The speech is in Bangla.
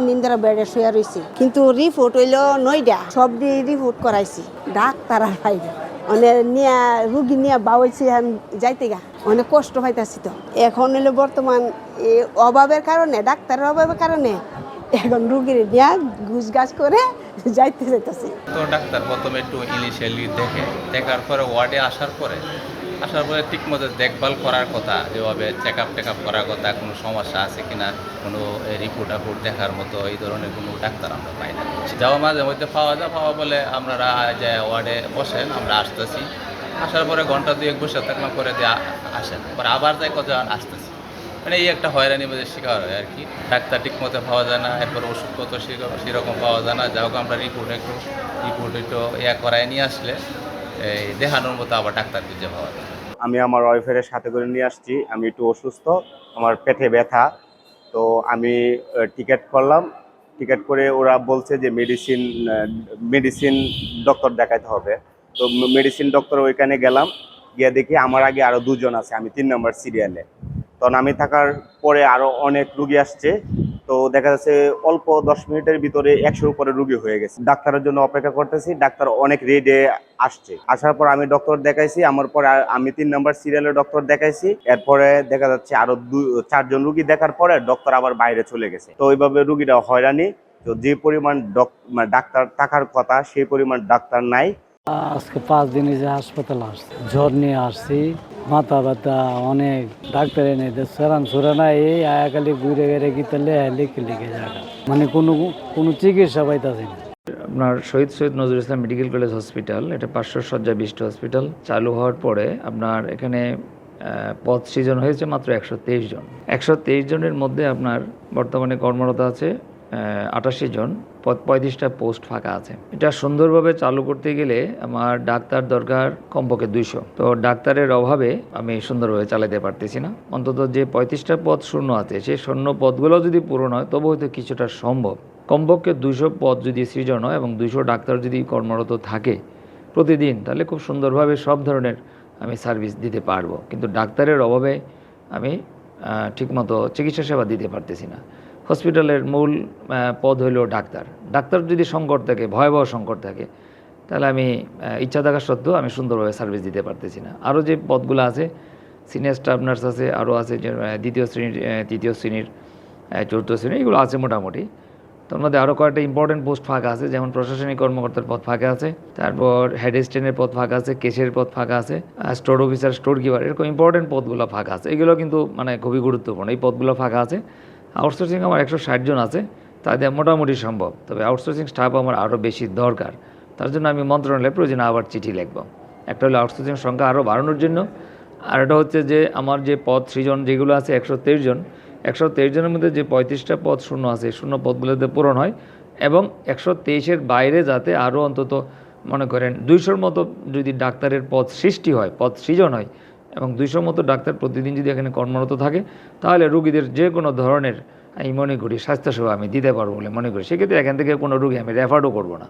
দিন ধরে বেডে শুয়ে রয়েছি, কিন্তু রিপোর্ট হইলো 9টা, সব দিয়ে রিপোর্ট করাইছি, ডাক্তার আর পাইনি। মানে নিয়ে রুগী নিয়ে বাউছি যাইতে গা অনেক কষ্ট পাইতেছি। তো এখন হইলো বর্তমান অভাবের কারণে, ডাক্তারের অভাবের কারণে এখন রুগীর নিয়ে ঘুষ গাছ করে যাইতেছি। তো ডাক্তার প্রথমে একটু ইনিশিয়ালি দেখার পরে ওয়ার্ডে আসার পরে ঠিকমতো দেখভাল করার কথা, যেভাবে চেক আপ করার কথা, কোনো সমস্যা আছে কিনা, কোনো রিপোর্ট দেখার মতো এই ধরনের কোনো ডাক্তার আমরা পাই না। যাওয়া মাঝে মধ্যে পাওয়া বলে আপনারা যে ওয়ার্ডে বসেন, আমরা আসতেছি। আসার পরে ঘন্টা 2-1 বসে থাকলাম, পরে দিয়ে আসেন, পরে আবার যাই কত আসতেছি। মানে এই একটা হয়রানি মধ্যে শিকার হয় আর কি। ডাক্তার ঠিক মতো পাওয়া যায় না, এরপর ওষুধপত্র সেরকম পাওয়া যায় না। যাই হোক, আমরা রিপোর্ট একটু করায় নিয়ে আসলে এই দেখানোর মতো আবার ডাক্তার খুঁজে পাওয়া যায়। আমি আমার ওয়াইফের সাথে করে নিয়ে আসছি। আমি একটু অসুস্থ, আমার পেটে ব্যথা। তো আমি টিকিট করলাম। টিকিট করে ওরা বলছে যে মেডিসিন ডক্টর দেখাতে হবে। তো মেডিসিন ডক্টর ওইখানে গেলাম, গিয়ে দেখি আমার আগে আরো 2জন আছে, আমি 3 নম্বর সিরিয়ালে। তখন আমি থাকার পরে আরো অনেক রুগী আসছে। তো দেখা যাচ্ছে অল্প 10 মিনিটের ভিতরে 100-র উপরে রুগী হয়ে গেছে। ডাক্তারের জন্য অপেক্ষা করতেছি, ডাক্তার অনেক রেডে আসছে। আসার পর আমি ডক্টর দেখাইছি, আমার পরে আমি 3 নম্বর সিরিয়ালের ডক্টর দেখাইছি। এরপরে দেখা যাচ্ছে আরো 4জন রুগী দেখার পরে ডক্টর আবার বাইরে চলে গেছে। তো ওইভাবে রুগীরা হয়রানি। তো যে পরিমাণ ডাক্তার থাকার কথা সেই পরিমাণ ডাক্তার নাই। আজকে 5 দিন যে হাসপাতাল আসছি, জ্বর নিয়ে আসছি, মাথা ব্যথা অনেক, ডাক্তার এনে সেরান সুরানা এই আয়াকালি ঘুরে ঘুরে গিয়ে লিখে জায়গা, মানে কোনো চিকিৎসা পাইতাছি না। আপনার শহীদ Syed Nazrul Islam medical college hospital, এটা 500 শয্যা বিশিষ্ট হসপিটাল। চালু হওয়ার পরে আপনার এখানে পদ সৃজন হয়েছে মাত্র 123 জন। 123 জনের মধ্যে আপনার বর্তমানে কর্মরত আছে 88 জন, 35টা পোস্ট ফাঁকা আছে। এটা সুন্দরভাবে চালু করতে গেলে আমার ডাক্তার দরকার কমপক্ষে 200। তো ডাক্তারের অভাবে আমি সুন্দরভাবে চালাতে পারতেছি না। অন্তত যে 35টা পদ শূন্য আছে, সেই শূন্য পদগুলো যদি পূরণ হয় তবু হয়তো কিছুটা সম্ভব। কমপক্ষে 200 পদ যদি সৃজন হয় এবং 200 ডাক্তার যদি কর্মরত থাকে প্রতিদিন, তাহলে খুব সুন্দরভাবে সব ধরনের আমি সার্ভিস দিতে পারবো। কিন্তু ডাক্তারের অভাবে আমি ঠিকমতো চিকিৎসা সেবা দিতে পারতেছি না। হসপিটালের মূল পদ হইল ডাক্তার। ডাক্তার যদি সংকট থাকে, ভয়াবহ সংকট থাকে, তাহলে আমি ইচ্ছা থাকা সত্ত্বেও আমি সুন্দরভাবে সার্ভিস দিতে পারতেছি না। আরও যে পদগুলো আছে, সিনিয়র স্টাফ নার্স আছে, আরও আছে যে 2য় শ্রেণীর, 3য় শ্রেণীর, 4র্থ শ্রেণীর, এগুলো আছে মোটামুটি। তার মধ্যে আরও কয়েকটা ইম্পর্টেন্ট পোস্ট ফাঁকা আছে, যেমন প্রশাসনিক কর্মকর্তার পদ ফাঁকা আছে, তারপর হেড অ্যাসিস্ট্যান্টের পদ ফাঁকা আছে, কেশের পদ ফাঁকা আছে, স্টোর অফিসার, স্টোর কিপার, এরকম ইম্পর্টেন্ট পদগুলো ফাঁকা আছে। এগুলো কিন্তু মানে খুবই গুরুত্বপূর্ণ, এই পদগুলো ফাঁকা আছে। আউটসোর্সিং আমার 160 জন আছে, তাদের মোটামুটি সম্ভব। তবে আউটসোর্সিং স্টাফ আমার আরও বেশি দরকার। তার জন্য আমি মন্ত্রণালয়ে প্রয়োজনে আবার চিঠি লিখব। একটা হলো আউটসোর্সিং সংখ্যা আরও বাড়ানোর জন্য, আর এটা হচ্ছে যে আমার যে পদ সৃজন যেগুলো আছে 123 জন, 123 জনের মধ্যে যে 35টা পদ শূন্য আছে, শূন্য পদগুলোতে পূরণ হয় এবং 123-এর বাইরে যাতে আরও অন্তত মনে করেন 200-র মতো যদি ডাক্তারের পদ সৃষ্টি হয়, পদ সৃজন হয় এবং 200 মতো ডাক্তার প্রতিদিন যদি এখানে কর্মরত থাকে, তাহলে রুগীদের যে কোনো ধরনের আমি মনে করি স্বাস্থ্যসেবা আমি দিতে পারবো বলে মনে করি। সেক্ষেত্রে এখান থেকে কোনো রুগী আমি রেফারও করবো না।